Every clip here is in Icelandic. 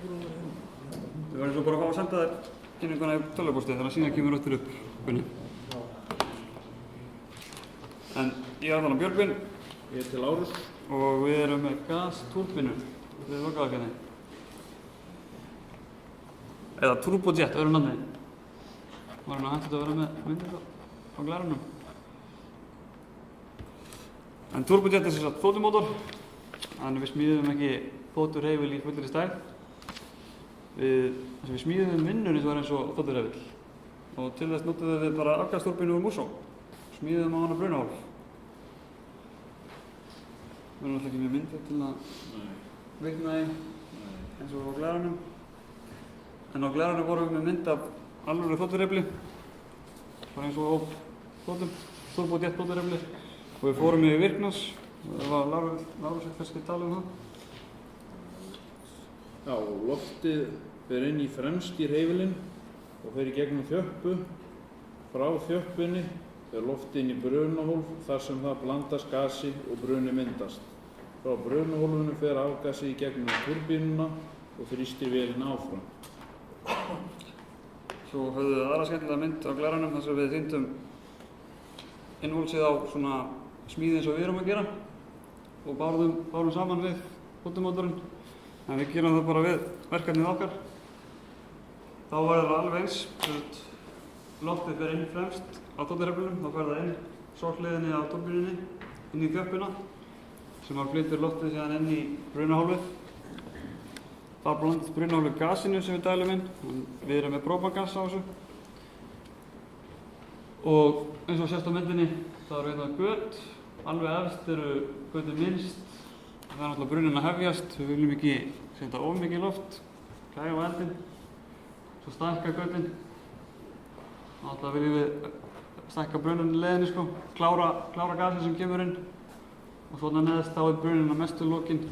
Við verðum svo bara að fá að senda þér kynninguna í tölvupósti þegar síðan kemur öttur upp. Gunni. En ég er alveg Björgvin. Ég heiti Lárus. Og við erum með gastúrbínu við Lokaðargerði. Eða Turbojet, öðru nafni. Var hann að hægt að vera með myndir á glærunum. En Turbojet er sem sagt þotumótor. Þannig við smíðum ekki þoturhreyfil í fullri stærð. Við smíðum vinnunni sem var eins og þoturhreyfil. Og til þess notuðum við bara afgastúrbínu úr Músó. Smíðum á hana brunahólf. Við erum alltaf ekki með myndir til að vikna í eins og á glærunum. En á glærunum vorum við með mynd af alvöru þoturhreyfli. Bara eins og á þotum, Turbojet þoturhreyfli. Og við fórum yfir virknás. Það var Lárus kannski að tala um það. Já, loftið fer inn í fremst í hreyfilinn og fer í gegnum þjöppu. Frá þjöppunni fer loftið inn í brunahólf þar sem það blandast gasi og bruni myndast. Frá brunahólfinu fer afgasi í gegnum turbínuna og þrýstir vélina áfram. Svo höfðum við aðra skemmtilega mynd á glærunum þar sem við sýndum innvolsið á svona smíði eins og við erum að gera og bárum saman við þotumótorinn. En við gerum það bara við verkefnið okkar. Þá verður það alveg eins. Loftið fer inn fremst á þoturhreyflinum, þá fer það inn sorhliðinni á turbínunni, inn í þjöppuna sem flytur loftið síðan inn í brunahólfið. Það blandast brunahólfið gasinu sem við dælum inn. Við erum með propangas á þessu. Og eins og sést á myndinni, það eru hérna göt. Alveg efst eru götin minnst. Það er náttúrulega brunin að hefjast. Við viljum ekki setja of mikið loft, kæfa eldinn, svo stækka götin. Náttúrulega viljum við stækka brunin í leiðinni sko, klára gasið sem kemur inn. Og svona neðst þá er brunin að mestu lokinn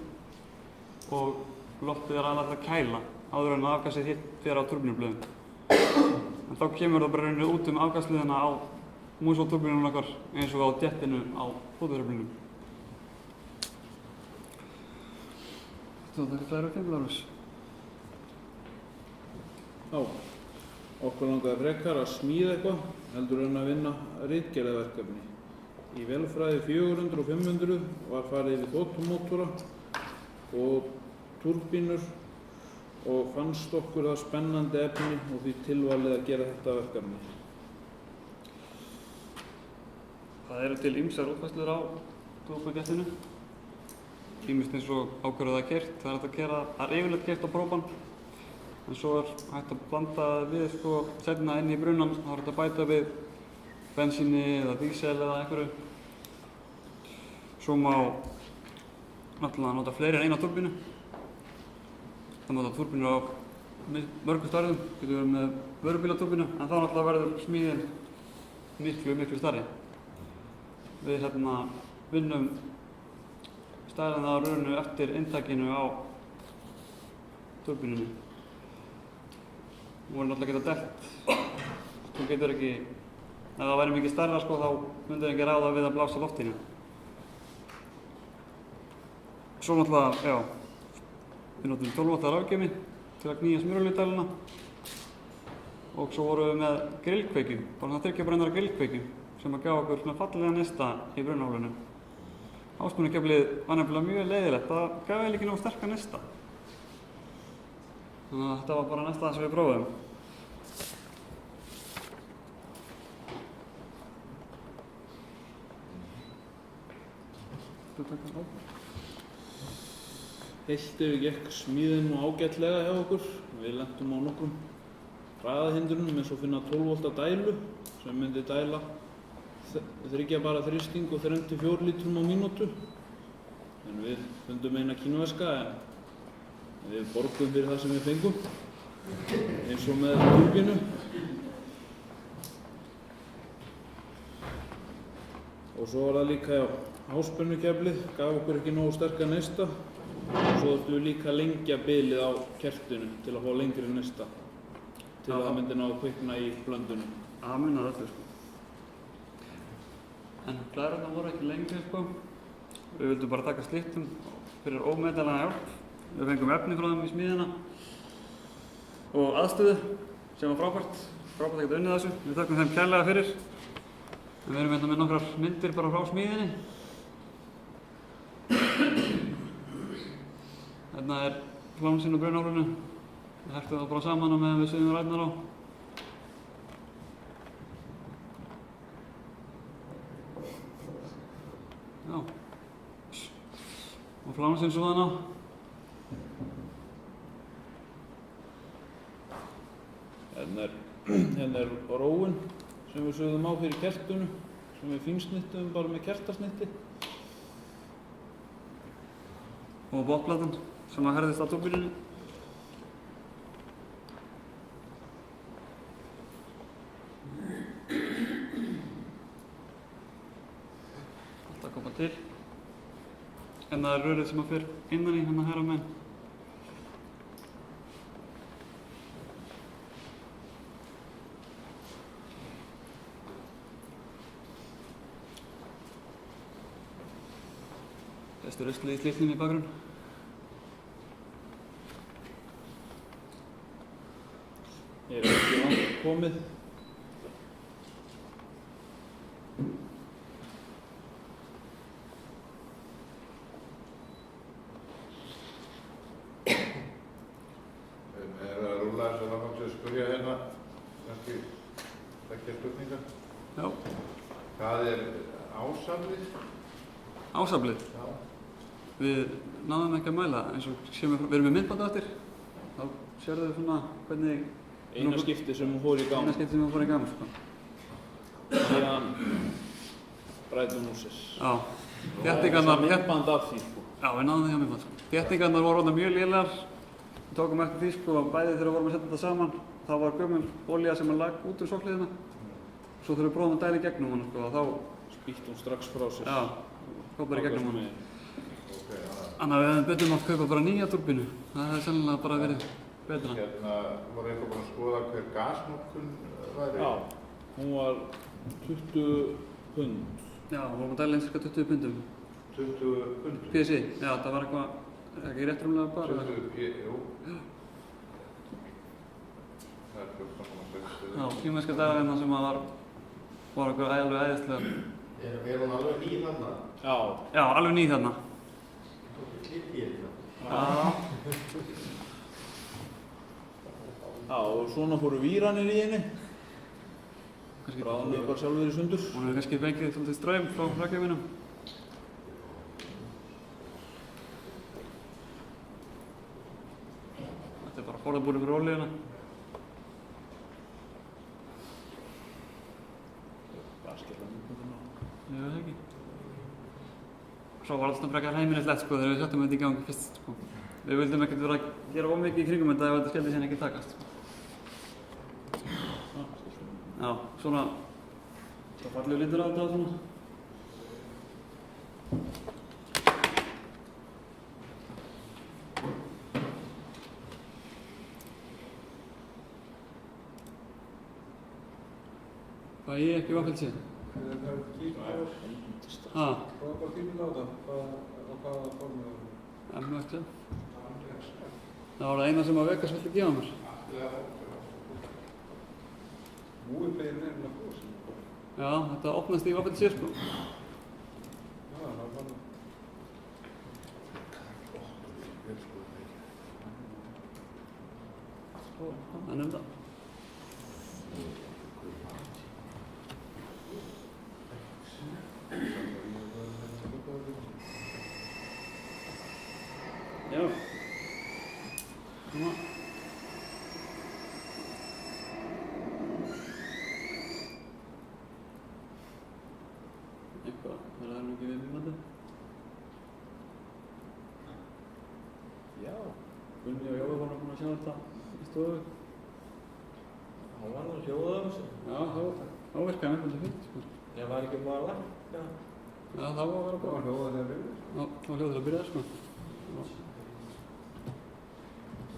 og loftið er alveg að kæla áður en afgasið hitt fer á turbínublöðum. En þá kemur það bara út afgasliðina á Músó-turbínunum okkar eins og á jettinu á þoturhreyflinum. Þetta er fleira Lárus. Já, okkur langaði frekar að smíða eitthvað heldur en að vinna ritgerðarverkefni. Í vélfræði 400 og 500 var farið yfir þotumótora og turbínur og fannst okkur það spennandi efni og því tilvalið að gera þetta verkefni. Það eru til ýmsar útfærslur á Turbojetinu. Ýmist eins og á hverju það er keyrt. Það er yfirleitt keyrt á própan. En svo er hægt að blanda við sko seinna inn í brunan. Það er hægt að bæta við bensíni eða dísel eða einhverju. Svo má náttúrulega nota fleiri en eina turbínu. Það nota turbínu á mörgum stærðum. Getur verið með vörubílaturbínu en þá náttúrulega verður smíðin miklu stærri. Við vinnum stærðina á rörinu eftir inntakinu á turbínunni. Hún voru náttúrulega geta delt. Þú getur ekki, ef það væri mikið stærra sko, þá myndir ekki ráða við að blása loftinu. Svo náttúrulega, já, við notum 12 watta rafgeymi til að knýja smjörolíudæluna. Og svo vorum við með grillkveikju, bara það þriggjabrennara grillkveikju sem að gaf okkur svona fallega neista í brunahólfinu. Háspennukeflið var nefnilega mjög leiðilegt, það gaf eiginlega ekki nógu sterka neista. Þannig að þetta var bara næsta sem við prófum. Heilt yfir gekk smíðin nú ágætlega hjá okkur. Við lentum á nokkrum hraðahindrunum eins og finna 12 volta dælu sem myndi dæla þriggja bara þrýsting og 3-4 lítrum á mínútu. En við fundum eina kínverska en við borgum fyrir það sem við fengum, eins og með turbínu. Og svo var það líka, já, háspennukeflið gaf okkur ekki nógu sterka neista og svo þurftum við líka að lengja bilið á kertinu til að fá lengri neista til að það myndi ná að kvikna í blöndunum. Það munar öllu sko. En glærurnar voru ekki lengri sko. Við vildum bara taka slittum fyrir ómetanlega hjálp. Við fengum efni frá þeim í smíðina og aðstöðu sem var frábært að geta unnið þessu. Við þökkum þeim kærlega fyrir. En við erum hérna með nokkrar myndir bara frá smíðinni. Hérna er flánsinn og brunárunu. Við hertum það bara saman á meðan við setjum ræturnar á. Já. Og flánsinn svo þarna. Hérna er róin sem við sögðum á fyrir kertunu, sem við fínsnittum bara með kertasnitti. Og botplatan sem að herðist á túrbílunni. Allt að koma til. En það er rörið sem að fer innan í hérna hægra megin. Þessu ruslið í slitnum í bakgrunn. Ég er ekki langt komið. Rúlla þess að langt að spyrja hérna, kannski þekkja spurningar. Já. Hvað er ásaflið? Ásaflið? Já. Við náðum ekki að mæla, eins og við erum með myndband eftir. Þá sérðu við svona hvernig... Eina skipti sem hún fór í gang. Eina skipti sem hún fór í gang, sko. Síðan Bræðumúsis. Já. Þéttingarnar... myndband af því, sko. Já, við náðum því að myndband, sko. Þéttingarnar voru orðnar mjög lélegar. Við tókum eftir því, sko, bæði þegar við vorum að setja þetta saman. Þá var gömul olía sem lag út úr sokliðina. Svo þegar við prófum að dæla í gegnum hana, sko, þá... Spýtt hún strax frá sér. Já, kopar í gegnum hana. Þannig að við hefðum betur mátt kaupa bara nýja túrbínu. Það hefði sennilega bara verið betra. Hérna voru eitthvað búin að skoða hver gasnotkun væri? Já, hún var 20 pund. Já, við vorum að dæla eins og 20 pundum. 20 pund? PSI, já, það var eitthvað, ekki réttrumlega bara. 20 PSI, jú. Það er 14,6. Já, kínverska dagarinn sem var eitthvað alveg æðislega. Er hún alveg ný þarna? Já. Já, alveg ný þarna. Klipp í hérna. Já. Já, og svona fóru víranir í henni. Kannski Bráðuðu bara sjálfur í sundur. Hún hefur kannski fengið svolítið straum frá hraðgjöfinum. Þetta er bara forðabúrið fyrir olíuna. Ég veit ekki. Svo var alltaf frekar heimilislegt, sko, þegar við settum þetta í gangi fyrst, sko. Við vildum ekkert vera að gera of mikið í kringum þetta ef þetta skildi síðan ekki takast, sko. Já, svona fallegur litur á þetta og svona. Hvað ég ekki vaffelt séð? Hvað var tíminn á það? Hvaða formu var það? MXL. Það var það eina sem að Vegas vildi gefa mér. Múiplegin er hérna góðsinn. Já, þetta opnast í vaffelt séð, sko. Já, það var bara... Það er það. Já. Svona. Eitthvað, það er nú ekki við mjög Já. Gunni og Jói voru búin að sjá þetta í stofu. Hann var nú hljóðað á þessu. Já, þá virkaði mér svolítið fínt, sko. Ég var ekki bara lækka. Já, það var að vera góð. Það var hljóðað þegar við. Já, það var hljóð til að byrja, sko.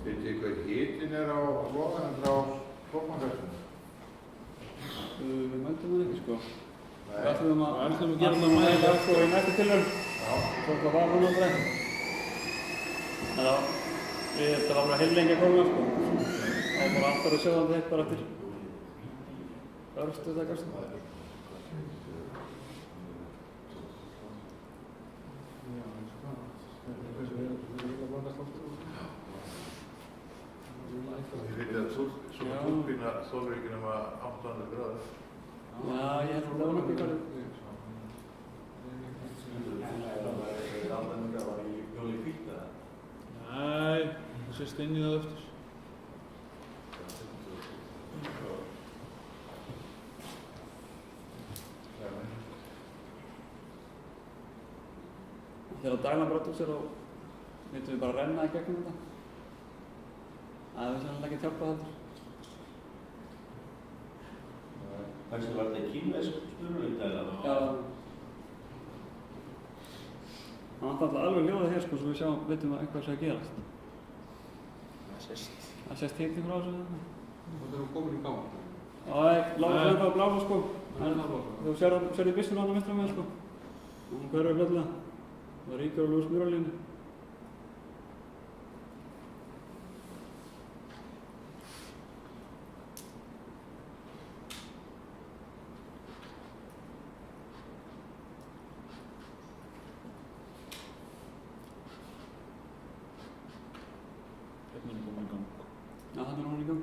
Veit þið hvað hitinn er á loðanum frá tókmangarsinu? Við mældum það ekki, sko. Nei. Við ætlum Við ætlum að að gera það mæla mæla. sko í næstu tilraun. Já. Svo það var hún aldrei. Þetta var bara heillengi að koma, sko. þá bara aftur að sjóðandi eitt bara eftir örstu takast. Ég veit að svo túrbína þólar ekki nema 800 gráður. Já, ég held að það var nokkuð hverju. Nei, það sést inn í það eftir. Þegar dælan brot úr sér og vitum við bara að renna í gegnum þetta. Það hefur sannlega ekki hjálpað heldur. Kannski var þetta kínversk sturlugdæla? Já. Það vantar alltaf alveg ljóðið hér sko, svo við vitum að eitthvað sé að gerast. Það sést hitting frá þessu þetta. Það er komin í gátt. Já, það er lágum að blása sko. Þú sérði byssuna á það mestra með sko. Hún hverfur fljótlega. Það ríkir á ljós mjöralínu. Hérna er komin í gang. Já, þannig er hún í gang.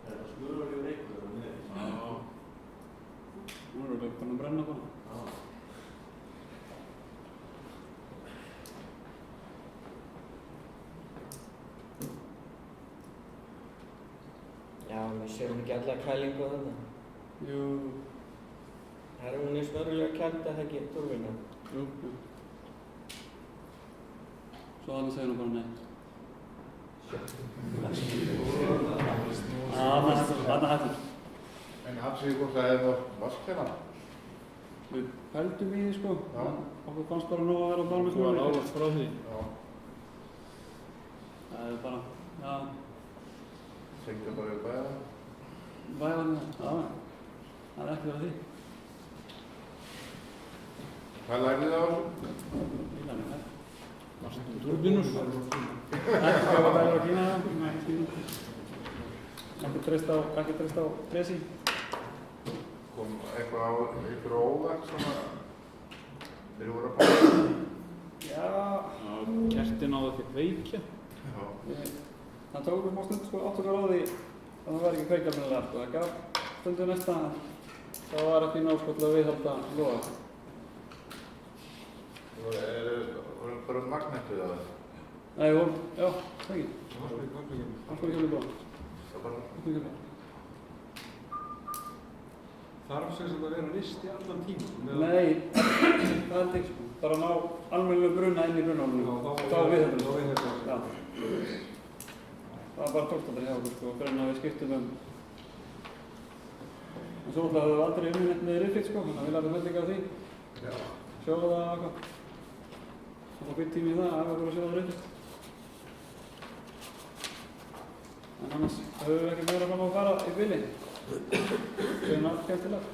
Er það smurolíu reykur þarna niður? Já. Hún er bara að brenna bara. Já, við séum ekki alla kælingu þarna. Jú. Það er hún í snörulega kælt að það ekki túrbína. Jú. Svo þannig segir hún bara nei. Þarna hættur. En hann segir hvort það er vaskjana. Við pældum í því sko. Já. Okkur fannst bara nóg að vera á bál með Þú var smjörlínu. álægt frá því. Já. Það er bara, já, Sengja bara í bæða. væðan, já, það er ekki verið að því. Hvað lærði það á þessu? Ég lærði það. Varstu turbínur? Ekki hvað það er að kína það. Ekki treyst á tresi. Kom eitthvað á ykkur óvægt svona þegar voru að bæða? Já, Já, kertin á það ekki kveikja. Já. það tók smá stund sko, áttukar á því að það var ekki kveikjafnilega sko. Það gaf stundu næsta að það var ekki nóg sko til að viðhalda loða. Það voru bara magnetið að það. Nei, já, það ekki. Það er komin. Það sko ekki alveg bra. Það bara... Það sko ekki alveg. Þarf sem sagt að vera nýst í allan tíma? Nei, það held ekki sko. Bara ná almennilega bruna inn í brunahólfinu. Þá viðhaldur. Þá viðhaldur. Já. Það var bara tólstandri hjá okkur sko, fyrir en að við skiptum En svo náttúrulega höfum við aldrei neitt með riffit sko, þannig að við lærðum hellinga á því. Já. Sjóða það og eitthvað. Það var býtt tími í það, að æfa okkur að sjóða riffit. En annars höfum við ekki meira fram á að fara í bili. Það er allt skemmtilegt.